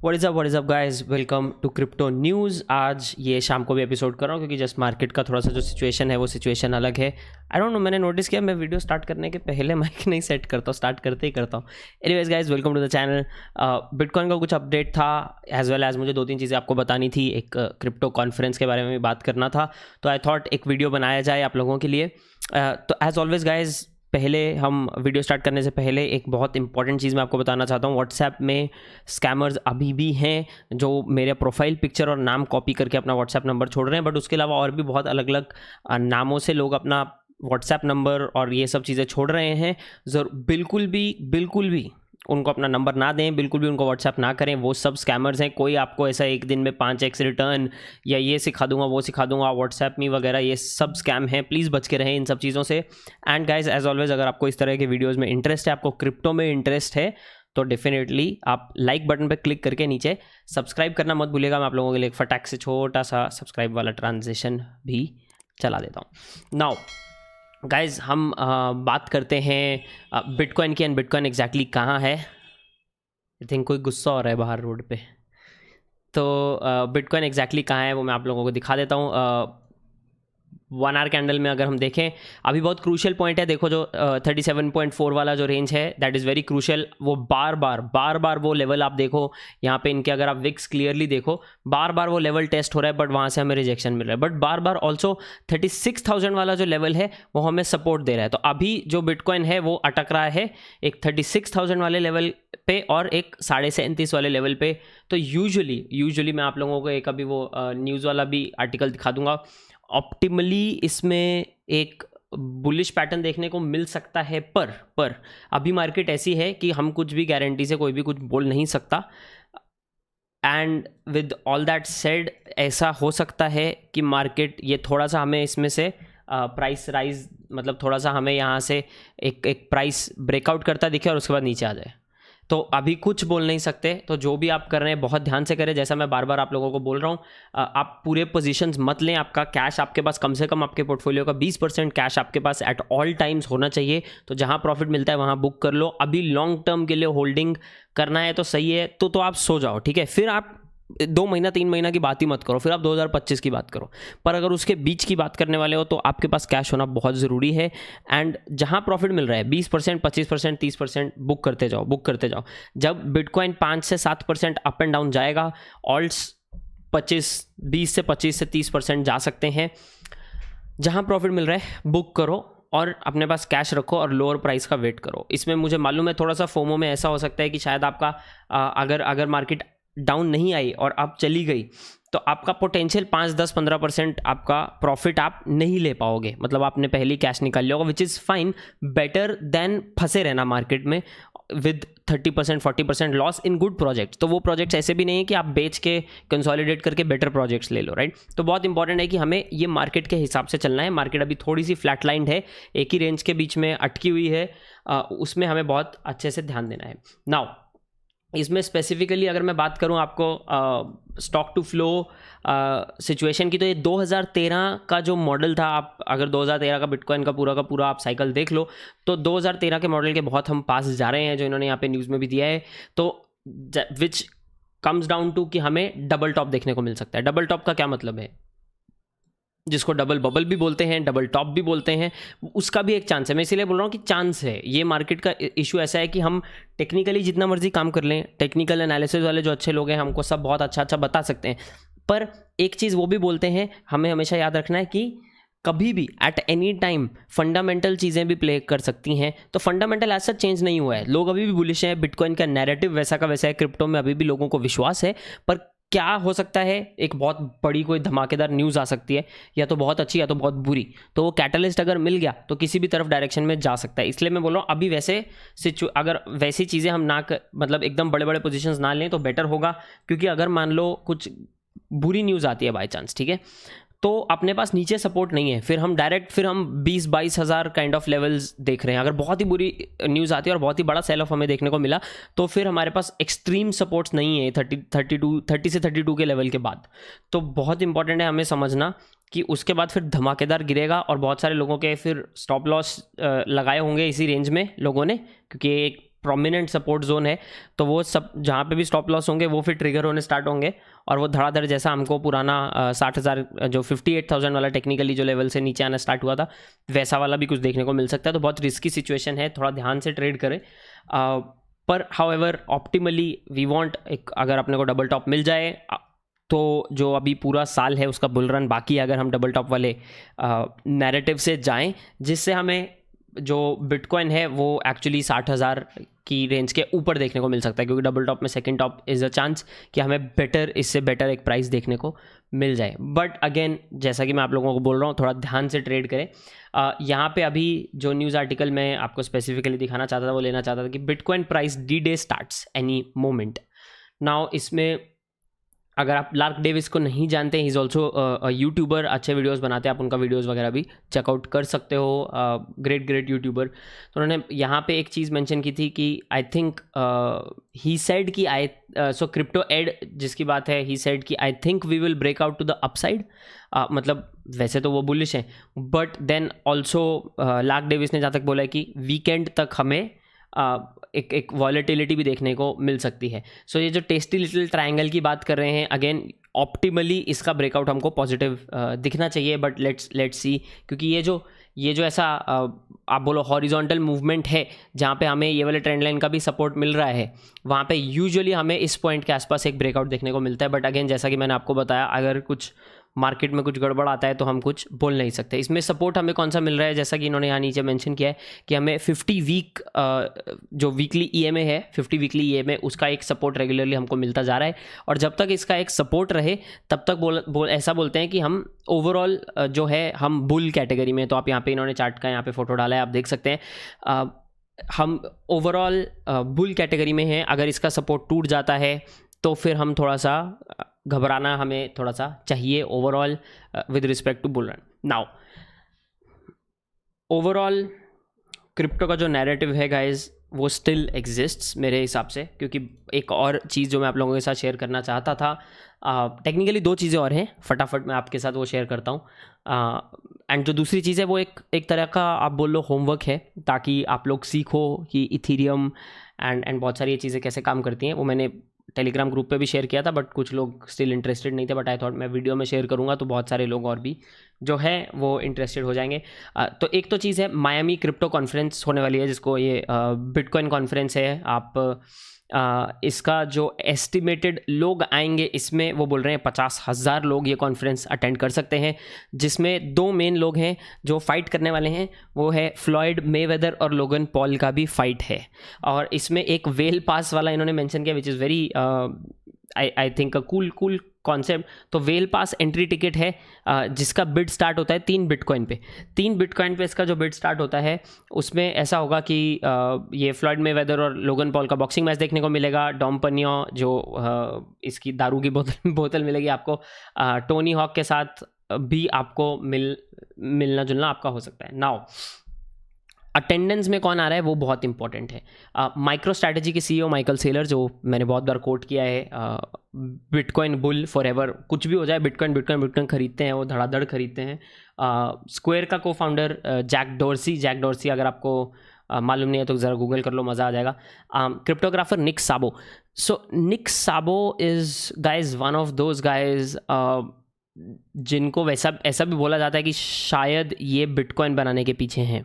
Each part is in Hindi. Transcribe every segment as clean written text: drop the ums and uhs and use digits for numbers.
What is up guys, welcome to crypto news. आज ये शाम को भी एपिसोड कर रहा हूँ क्योंकि जस्ट मार्केट का थोड़ा सा जो सिचुएशन है वो सिचुएशन अलग है। आई डोंट नो, मैंने नोटिस किया मैं वीडियो स्टार्ट करने के पहले माइक नहीं सेट करता हूँ, स्टार्ट करते ही करता हूँ। Anyways guys, welcome to the channel. Bitcoin का कुछ अपडेट था एज वेल एज मुझे 2-3 चीज़ें आपको बतानी थी। एक क्रिप्टो कॉन्फ्रेंस के बारे में भी बात करना था, तो आई थॉट एक वीडियो बनाया जाए आप लोगों के लिए। तो एज ऑलवेज गाइज, पहले हम वीडियो स्टार्ट करने से पहले एक बहुत इंपॉर्टेंट चीज़ मैं आपको बताना चाहता हूँ। व्हाट्सएप में स्कैमर्स अभी भी हैं जो मेरे प्रोफाइल पिक्चर और नाम कॉपी करके अपना व्हाट्सएप नंबर छोड़ रहे हैं, बट उसके अलावा और भी बहुत अलग अलग नामों से लोग अपना व्हाट्सएप नंबर और ये सब चीज़ें छोड़ रहे हैं। बिल्कुल भी उनको अपना नंबर ना दें, बिल्कुल भी उनको व्हाट्सएप ना करें, वो सब स्कैमर्स हैं। कोई आपको ऐसा एक दिन में 5x रिटर्न या ये सिखा दूंगा वो सिखा दूंगा व्हाट्सएप में वगैरह, ये सब स्कैम हैं। प्लीज़ बच के रहें इन सब चीज़ों से। एंड गाइज, एज ऑलवेज, अगर आपको इस तरह के वीडियोज़ में इंटरेस्ट है, आपको क्रिप्टो में इंटरेस्ट है, तो डेफिनेटली आप लाइक बटन पर क्लिक करके नीचे सब्सक्राइब करना मत भूलिएगा। मैं आप लोगों के लिए एक फटाक से छोटा सा सब्सक्राइब वाला ट्रांजेक्शन भी चला देता हूँ। नाउ गाइज, हम बात करते हैं बिटकॉइन की। एंड बिटकॉइन एग्जैक्टली कहाँ है? आई थिंक कोई गुस्सा हो रहा है बाहर रोड पे। तो बिटकॉइन एग्जैक्टली कहाँ है वो मैं आप लोगों को दिखा देता हूँ। 1 आवर कैंडल में अगर हम देखें, अभी बहुत क्रूशियल पॉइंट है। देखो जो 37.4 वाला जो रेंज है, दैट इज़ वेरी क्रूशियल। वो बार बार वो लेवल आप देखो यहाँ पे इनके, अगर आप विक्स क्लियरली देखो, बार बार वो लेवल टेस्ट हो रहा है, बट वहाँ से हमें रिजेक्शन मिल रहा है। बट बार बार ऑल्सो 36,000 वाला जो लेवल है वो हमें सपोर्ट दे रहा है। तो अभी जो बिटकॉइन है वो अटक रहा है एक 36,000 वाले लेवल पे और एक 37.5 वाले लेवल पे। तो यूजुअली मैं आप लोगों को एक अभी वो न्यूज़ वाला भी आर्टिकल दिखा दूंगा। ऑप्टिमली इसमें एक बुलिश पैटर्न देखने को मिल सकता है, पर अभी मार्केट ऐसी है कि हम कुछ भी गारंटी से कोई भी कुछ बोल नहीं सकता। And with all that said, ऐसा हो सकता है कि मार्केट ये थोड़ा सा हमें इसमें से प्राइस राइज, मतलब थोड़ा सा हमें यहाँ से एक प्राइस ब्रेकआउट करता दिखे और उसके बाद नीचे आ जाए। तो अभी कुछ बोल नहीं सकते। तो जो भी आप कर रहे हैं बहुत ध्यान से करें। जैसा मैं बार बार आप लोगों को बोल रहा हूँ, आप पूरे पोजीशंस मत लें। आपका कैश आपके पास कम से कम, आपके पोर्टफोलियो का 20% कैश आपके पास एट ऑल टाइम्स होना चाहिए। तो जहाँ प्रॉफिट मिलता है वहाँ बुक कर लो। अभी लॉन्ग टर्म के लिए होल्डिंग करना है तो सही है, तो आप सो जाओ, ठीक है। फिर आप 2 महीना 3 महीना की बात ही मत करो, फिर आप 2025 की बात करो। पर अगर उसके बीच की बात करने वाले हो तो आपके पास कैश होना बहुत ज़रूरी है। एंड जहाँ प्रॉफिट मिल रहा है 20%, 25%, 30%, बुक करते जाओ। जब बिटकॉइन 5 से 7% अप एंड डाउन जाएगा, ऑल्ट्स 20 से 30% जा सकते हैं। जहाँ प्रॉफिट मिल रहा है बुक करो और अपने पास कैश रखो और लोअर प्राइस का वेट करो। इसमें मुझे मालूम है थोड़ा सा फोमो में ऐसा हो सकता है कि शायद आपका अगर मार्केट डाउन नहीं आई और आप चली गई तो आपका पोटेंशियल 5, 10, 15% आपका प्रॉफिट आप नहीं ले पाओगे। मतलब आपने पहले कैश निकाल लिया होगा, which is fine, better than फंसे रहना मार्केट में with 30%, 40% loss in good projects. तो वो प्रोजेक्ट्स ऐसे भी नहीं है कि आप बेच के कंसोलिडेट करके बेटर प्रोजेक्ट्स ले लो, राइट। तो बहुत इंपॉर्टेंट है कि हमें ये मार्केट के हिसाब से चलना है। मार्केट अभी थोड़ी सी फ्लैट लाइंड है, एक ही रेंज के बीच में अटकी हुई है, उसमें हमें बहुत अच्छे से ध्यान देना है। नाउ इसमें स्पेसिफिकली अगर मैं बात करूं आपको स्टॉक टू फ्लो सिचुएशन की, तो ये 2013 का जो मॉडल था, आप अगर 2013 का बिटकॉइन का पूरा आप साइकिल देख लो तो 2013 के मॉडल के बहुत हम पास जा रहे हैं, जो इन्होंने यहाँ पे न्यूज़ में भी दिया है। तो विच कम्स डाउन टू कि हमें डबल टॉप देखने को मिल सकता है। डबल टॉप का क्या मतलब है? जिसको डबल बबल भी बोलते हैं, डबल टॉप भी बोलते हैं, उसका भी एक चांस है। मैं इसीलिए बोल रहा हूँ कि चांस है। ये मार्केट का इशू ऐसा है कि हम टेक्निकली जितना मर्जी काम कर लें, टेक्निकल एनालिसिस वाले जो अच्छे लोग हैं हमको सब बहुत अच्छा बता सकते हैं, पर एक चीज़ वो भी बोलते हैं, हमें हमेशा याद रखना है कि कभी भी एट एनी टाइम फंडामेंटल चीज़ें भी प्ले कर सकती हैं। तो फंडामेंटल ऐसा चेंज नहीं हुआ है, लोग अभी भी बुलिश हैं। बिटकॉइन का नैरेटिव वैसा का वैसा है, क्रिप्टो में अभी भी लोगों को विश्वास है। पर क्या हो सकता है, एक बहुत बड़ी कोई धमाकेदार न्यूज़ आ सकती है, या तो बहुत अच्छी या तो बहुत बुरी। तो वो कैटलिस्ट अगर मिल गया तो किसी भी तरफ डायरेक्शन में जा सकता है। इसलिए मैं बोल रहा हूँ अभी अगर वैसी चीज़ें हम मतलब एकदम बड़े बड़े पोजीशंस ना लें तो बेटर होगा। क्योंकि अगर मान लो कुछ बुरी न्यूज़ आती है बाय चांस, ठीक है, तो अपने पास नीचे सपोर्ट नहीं है, फिर हम 20-22 हज़ार काइंड ऑफ लेवल्स देख रहे हैं। अगर बहुत ही बुरी न्यूज़ आती है और बहुत ही बड़ा सेल ऑफ हमें देखने को मिला तो फिर हमारे पास एक्सट्रीम सपोर्ट्स नहीं है 30 से 32 के लेवल के बाद। तो बहुत इंपॉर्टेंट है हमें समझना कि उसके बाद फिर धमाकेदार गिरेगा और बहुत सारे लोगों के फिर स्टॉप लॉस लगाए होंगे इसी रेंज में लोगों ने, क्योंकि एक प्रोमिनेंट सपोर्ट जोन है, तो वो सब जहाँ पे भी स्टॉप लॉस होंगे वो फिर ट्रिगर होने स्टार्ट होंगे और वो धड़ाधड़ जैसा हमको पुराना 60,000 जो 58,000 वाला टेक्निकली जो लेवल से नीचे आना स्टार्ट हुआ था वैसा वाला भी कुछ देखने को मिल सकता है। तो बहुत रिस्की सिचुएशन है, थोड़ा ध्यान से ट्रेड करें। पर हाउएवर ऑप्टिमली वी वांट, एक अगर अपने को डबल टॉप मिल जाए तो जो अभी पूरा साल है उसका बुल रन बाकी है, अगर हम डबल टॉप वाले नैरेटिव से जाएं जिससे हमें जो बिटकॉइन है वो एक्चुअली 60,000 की रेंज के ऊपर देखने को मिल सकता है, क्योंकि डबल टॉप में second top is a chance कि हमें बेटर, इससे बेटर एक प्राइस देखने को मिल जाए। बट अगेन जैसा कि मैं आप लोगों को बोल रहा हूँ, थोड़ा ध्यान से ट्रेड करें। यहाँ पे अभी जो न्यूज़ आर्टिकल मैं आपको स्पेसिफिकली दिखाना चाहता था, वो लेना चाहता था कि bitcoin price D day starts any moment. Now इसमें अगर आप लार्क डेविस को नहीं जानते, ही इज़ ऑल्सो यूट्यूबर, अच्छे वीडियोस बनाते हैं, आप उनका वीडियोस वगैरह भी चेकआउट कर सकते हो, ग्रेट यूट्यूबर। तो उन्होंने यहाँ पे एक चीज़ मेंशन की थी कि आई थिंक ही सेड कि सो क्रिप्टो एड जिसकी बात है, ही सेड कि I think we will break out to the upside. मतलब वैसे तो वो बुलिश हैं, but then also Lark Davis ने जहाँ तक बोला है कि वीकेंड तक हमें एक वॉलेटिलिटी भी देखने को मिल सकती है। सो ये जो टेस्टी लिटिल ट्रायंगल की बात कर रहे हैं, अगेन ऑप्टिमली इसका ब्रेकआउट हमको पॉजिटिव दिखना चाहिए, बट लेट्स सी, क्योंकि ये जो ऐसा आप बोलो हॉरिजॉन्टल मूवमेंट है जहाँ पे हमें ये वाले ट्रेंड लाइन का भी सपोर्ट मिल रहा है, वहाँ पे यूजुअली हमें इस पॉइंट के आसपास एक ब्रेकआउट देखने को मिलता है। बट अगेन जैसा कि मैंने आपको बताया, अगर कुछ मार्केट में कुछ गड़बड़ आता है तो हम कुछ बोल नहीं सकते। इसमें सपोर्ट हमें कौन सा मिल रहा है, जैसा कि इन्होंने यहाँ नीचे मेंशन किया है कि हमें 50 वीक जो वीकली ईएमए है, 50 वीकली ईएमए, उसका एक सपोर्ट रेगुलरली हमको मिलता जा रहा है। और जब तक इसका एक सपोर्ट रहे तब तक ऐसा बोलते हैं कि हम ओवरऑल जो है हम बुल कैटेगरी में। तो आप यहाँ पे, इन्होंने चार्ट का यहाँ पे फोटो डाला है, आप देख सकते हैं हम ओवरऑल बुल कैटेगरी में हैं। अगर इसका सपोर्ट टूट जाता है तो फिर हम थोड़ा सा घबराना हमें थोड़ा सा चाहिए overall with respect to bull run. Now overall crypto का जो नैरेटिव है गाइज, वो स्टिल एग्जिस्ट्स मेरे हिसाब से, क्योंकि एक और चीज़ जो मैं आप लोगों के साथ शेयर करना चाहता था, टेक्निकली दो चीज़ें और हैं, फटाफट मैं आपके साथ वो शेयर करता हूँ। एंड जो दूसरी चीज़ है वो एक तरह का आप बोल लो होमवर्क है, ताकि आप लोग सीखो कि इथीरियम एंड बहुत सारी ये चीज़ें कैसे काम करती हैं। वो मैंने टेलीग्राम ग्रुप पे भी शेयर किया था, बट कुछ लोग स्टिल इंटरेस्टेड नहीं थे, बट आई थॉट मैं वीडियो में शेयर करूंगा तो बहुत सारे लोग और भी जो है वो इंटरेस्टेड हो जाएंगे। तो एक तो चीज़ है, मायामी क्रिप्टो कॉन्फ्रेंस होने वाली है, जिसको ये बिटकॉइन कॉन्फ्रेंस है। आप इसका जो एस्टिमेटेड लोग आएंगे इसमें, वो बोल रहे हैं 50,000 लोग ये कॉन्फ्रेंस अटेंड कर सकते हैं, जिसमें दो मेन लोग हैं जो फाइट करने वाले हैं, वो है फ्लॉयड मेवेदर और लोगन पॉल का भी फाइट है। और इसमें एक वेल पास वाला इन्होंने मेंशन किया, which is very I think a cool concept. तो वेल पास एंट्री टिकट है जिसका बिड स्टार्ट होता है 3 बिटकॉइन पे इसका जो बिड स्टार्ट होता है, उसमें ऐसा होगा कि ये फ्लॉयड मेवेदर और लोगन पॉल का बॉक्सिंग मैच देखने को मिलेगा। डॉम पनियो जो इसकी दारू की बोतल मिलेगी आपको, टोनी हॉक के साथ भी आपको मिलना जुलना आपका हो सकता है। नाउ अटेंडेंस में कौन आ रहा है वो बहुत इंपॉर्टेंट है। माइक्रो स्ट्रैटेजी के सीईओ माइकल सेलर, जो मैंने बहुत बार कोट किया है, बिटकॉइन बुल फॉरएवर, कुछ भी हो जाए बिटकॉइन खरीदते हैं, वो धड़ाधड़ खरीदते हैं। स्क्वायर का को फाउंडर जैक डॉर्सी, अगर आपको मालूम नहीं है तो ज़रा गूगल कर लो, मज़ा आ जाएगा। Cryptographer Nick Szabo. So Nick Szabo is guys one of those guys जिनको ऐसा भी बोला जाता है कि शायद ये बिटकॉइन बनाने के पीछे हैं,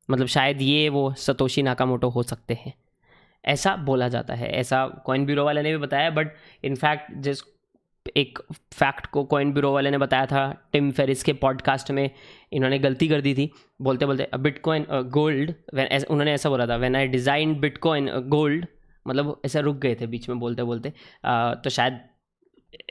मतलब शायद ये वो सतोशी नाकामोटो हो सकते हैं, ऐसा बोला जाता है। ऐसा कॉइन ब्यूरो वाले ने भी बताया, बट इनफैक्ट जिस एक फैक्ट को कॉइन ब्यूरो वाले ने बताया था टिम फेरिस के पॉडकास्ट में, इन्होंने गलती कर दी थी बोलते बिटकॉइन गोल्ड, उन्होंने ऐसा बोला था when I design bitcoin gold, मतलब ऐसा रुक गए थे बीच में बोलते तो शायद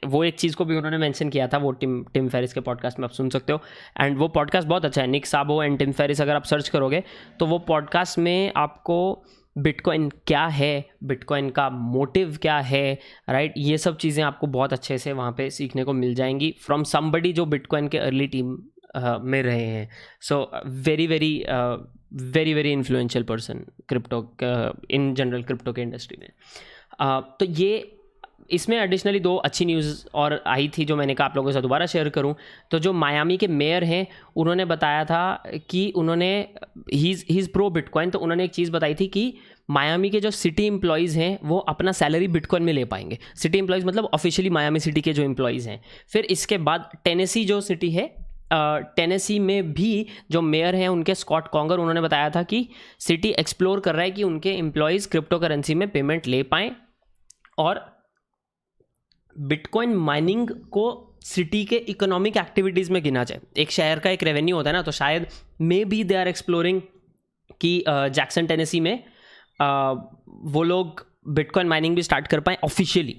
वो एक चीज़ को भी उन्होंने मेंशन किया था, वो टिम फेरिस के पॉडकास्ट में आप सुन सकते हो। एंड वो पॉडकास्ट बहुत अच्छा है, निक साबो एंड टिम फेरिस, अगर आप सर्च करोगे तो वो पॉडकास्ट में आपको बिटकॉइन क्या है, बिटकॉइन का मोटिव क्या है, राइट, ये सब चीज़ें आपको बहुत अच्छे से वहाँ पे सीखने को मिल जाएंगी फ्रॉम समबडी जो बिटकॉइन के अर्ली टीम में रहे हैं। So very very influential person crypto in general, crypto के इंडस्ट्री में। तो ये इसमें एडिशनली 2 अच्छी न्यूज़ और आई थी जो मैंने कहा आप लोगों के साथ दोबारा शेयर करूं। तो जो मायामी के मेयर हैं उन्होंने बताया था कि उन्होंने ही इज़ प्रो बिटकॉइन, तो उन्होंने एक चीज़ बताई थी कि मायामी के जो सिटी एम्प्लॉयज़ हैं वो अपना सैलरी बिटकॉइन में ले पाएंगे। सिटी एम्प्लॉयज़ मतलब ऑफिशियली मायामी सिटी के जो एम्प्लॉयज़ हैं। फिर इसके बाद टेनेसी जो सिटी है, टेनेसी में भी जो मेयर हैं उनके स्कॉट कॉन्गर, उन्होंने बताया था कि सिटी एक्सप्लोर कर रहा है कि उनके एम्प्लॉयज़ क्रिप्टो करेंसी में पेमेंट ले पाएँ और बिटकॉइन माइनिंग को सिटी के इकोनॉमिक एक्टिविटीज़ में गिना जाए। एक शहर का एक रेवेन्यू होता है ना, तो शायद maybe they are exploring कि जैक्सन टेनेसी में वो लोग बिटकॉइन माइनिंग भी स्टार्ट कर पाएँ officially,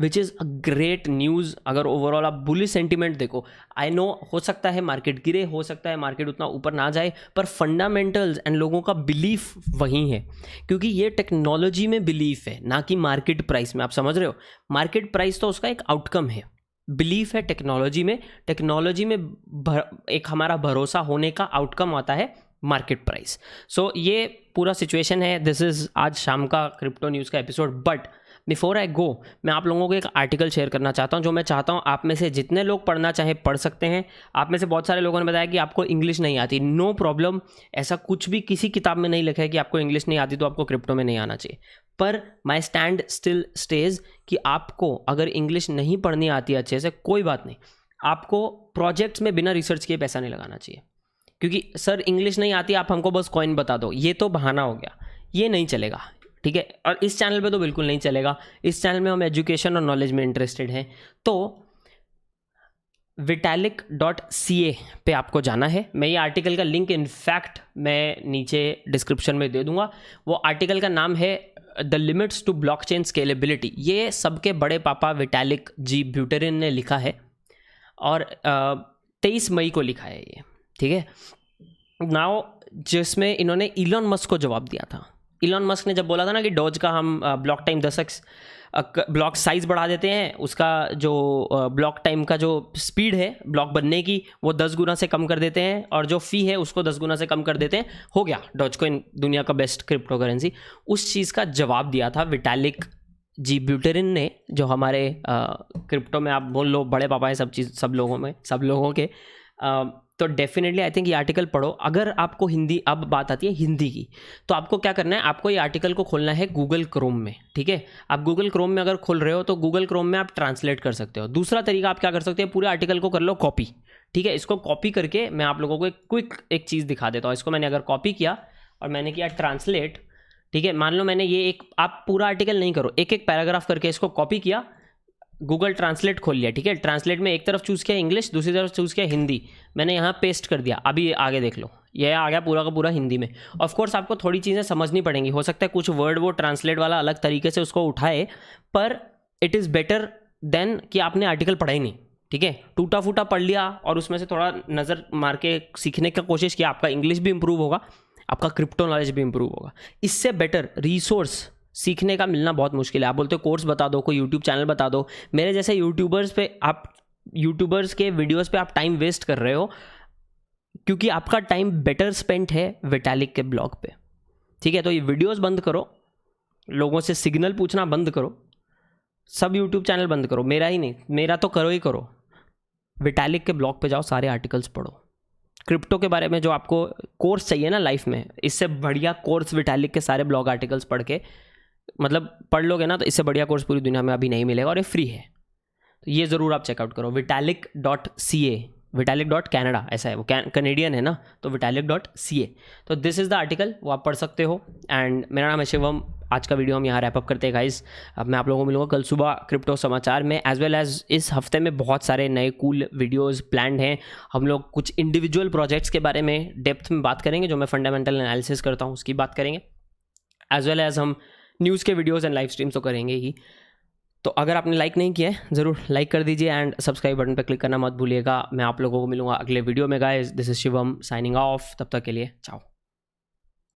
which is a great news. अगर ओवरऑल आप बुलिश सेंटिमेंट देखो, आई नो हो सकता है मार्केट गिरे, हो सकता है मार्केट उतना ऊपर ना जाए, पर फंडामेंटल्स एंड लोगों का बिलीफ वहीं है, क्योंकि ये टेक्नोलॉजी में बिलीफ है ना कि मार्केट प्राइस में। आप समझ रहे हो, मार्केट प्राइस तो उसका एक आउटकम है, बिलीफ है टेक्नोलॉजी में। टेक्नोलॉजी में एक हमारा भरोसा होने का आउटकम आता है मार्केट प्राइस। सो ये पूरा सिचुएशन है। दिस इज़ आज शाम का क्रिप्टो न्यूज़ का एपिसोड। बट बिफोर आई गो, मैं आप लोगों को एक आर्टिकल शेयर करना चाहता हूँ, जो मैं चाहता हूँ आप में से जितने लोग पढ़ना चाहे पढ़ सकते हैं। आप में से बहुत सारे लोगों ने बताया कि आपको इंग्लिश नहीं आती। नो प्रॉब्लम, ऐसा कुछ भी किसी किताब में नहीं लिखा है कि आपको इंग्लिश नहीं आती तो आपको क्रिप्टो में नहीं आना चाहिए। पर माई स्टैंड स्टिल स्टेज कि आपको अगर इंग्लिश नहीं पढ़नी आती अच्छे से, कोई बात नहीं, आपको प्रोजेक्ट्स में बिना रिसर्च किए पैसा नहीं लगाना चाहिए। क्योंकि सर इंग्लिश नहीं आती, आप हमको बस कॉइन बता दो, ये तो बहाना हो गया, ये नहीं चलेगा, ठीक है। और इस चैनल पे तो बिल्कुल नहीं चलेगा। इस चैनल में हम एजुकेशन और नॉलेज में इंटरेस्टेड हैं। तो vitalik.ca पे आपको जाना है। मैं ये आर्टिकल का लिंक इनफैक्ट मैं नीचे डिस्क्रिप्शन में दे दूंगा। वो आर्टिकल का नाम है the limits to blockchain scalability. ये सबके बड़े पापा विटालिक जी ब्यूटेरिन ने लिखा है और 23 मई को लिखा है ये, ठीक है। नाउ जिसमें इन्होंने इलॉन मस्क को जवाब दिया था। इलॉन मस्क ने जब बोला था ना कि डॉज का हम block time 10x block size बढ़ा देते हैं, उसका जो ब्लॉक टाइम का जो स्पीड है ब्लॉक बनने की वो 10 गुना से कम कर देते हैं, और जो फ़ी है उसको 10 गुना से कम कर देते हैं, हो गया डॉजकॉइन दुनिया का बेस्ट क्रिप्टो करेंसी। उस चीज़ का जवाब दिया था विटालिक जी ब्यूटेरिन ने, जो हमारे क्रिप्टो में आप बोल लो बड़े पापा है सब लोगों के। तो डेफिनेटली आई थिंक ये आर्टिकल पढ़ो। अगर आपको हिंदी, अब बात आती है हिंदी की, तो आपको क्या करना है, आपको ये आर्टिकल को खोलना है गूगल क्रोम में, ठीक है। आप गूगल क्रोम में अगर खोल रहे हो तो गूगल क्रोम में आप ट्रांसलेट कर सकते हो। दूसरा तरीका आप क्या कर सकते हो, पूरे आर्टिकल को कर लो कॉपी, ठीक है। इसको कॉपी करके मैं आप लोगों को एक क्विक एक चीज़ दिखा देता हूँ। इसको मैंने अगर कॉपी किया और मैंने किया ट्रांसलेट, ठीक है। मान लो मैंने ये एक, आप पूरा आर्टिकल नहीं करो, एक एक पैराग्राफ करके इसको कॉपी किया, गूगल ट्रांसलेट खोल लिया, ठीक है। ट्रांसलेट में एक तरफ चूज़ किया इंग्लिश, दूसरी तरफ चूज़ किया हिंदी, मैंने यहाँ पेस्ट कर दिया। अभी आगे देख लो, यह आ गया पूरा का पूरा हिंदी में। ऑफ कोर्स आपको थोड़ी चीज़ें समझनी पड़ेंगी, हो सकता है कुछ वर्ड वो ट्रांसलेट वाला अलग तरीके से उसको उठाए, पर इट इज़ बेटर देन कि आपने आर्टिकल पढ़ा ही नहीं, ठीक है। टूटा फूटा पढ़ लिया और उसमें से थोड़ा नज़र मार के सीखने की कोशिश किया, आपका इंग्लिश भी इंप्रूव होगा, आपका क्रिप्टो नॉलेज भी इंप्रूव होगा। इससे बेटर रिसोर्स सीखने का मिलना बहुत मुश्किल है। आप बोलते हो कोर्स बता दो, कोई यूट्यूब चैनल बता दो। मेरे जैसे यूट्यूबर्स के वीडियोस पे आप टाइम वेस्ट कर रहे हो, क्योंकि आपका टाइम बेटर स्पेंट है विटालिक के ब्लॉग पे, ठीक है। तो ये वीडियोस बंद करो, लोगों से सिग्नल पूछना बंद करो, सब यूट्यूब चैनल बंद करो, मेरा ही नहीं, मेरा तो करो ही करो। विटालिक के ब्लॉग पे जाओ, सारे आर्टिकल्स पढ़ो। क्रिप्टो के बारे में जो आपको कोर्स चाहिए ना लाइफ में, इससे बढ़िया कोर्स विटालिक के सारे ब्लॉग आर्टिकल्स पढ़ के, मतलब पढ़ लोगे ना, तो इससे बढ़िया कोर्स पूरी दुनिया में अभी नहीं मिलेगा, और ये फ्री है। तो ये ज़रूर आप चेकआउट करो, vitalik.ca, vitalik.canada ऐसा है, वो कनेडियन है ना, तो vitalik.ca। तो दिस इज़ द आर्टिकल, वो आप पढ़ सकते हो। एंड मेरा नाम है शिवम। आज का वीडियो हम यहाँ रैप अप करते हैं गाइस। अब मैं आप लोगों को मिलूंगा कल सुबह क्रिप्टो समाचार में, एज वेल एज इस हफ्ते में बहुत सारे नए कूल वीडियोस प्लान्ड हैं। हम लोग कुछ इंडिविजुअल प्रोजेक्ट्स के बारे में डेप्थ में बात करेंगे, जो मैं फंडामेंटल एनालिसिस करता हूँ उसकी बात करेंगे, एज वेल एज हम न्यूज़ के वीडियोस एंड लाइव स्ट्रीम्स तो करेंगे ही। तो अगर आपने लाइक नहीं किया है ज़रूर लाइक कर दीजिए, एंड सब्सक्राइब बटन पर क्लिक करना मत भूलिएगा। मैं आप लोगों को मिलूंगा अगले वीडियो में guys. This is Shivam signing off, तब तक के लिए चाओ।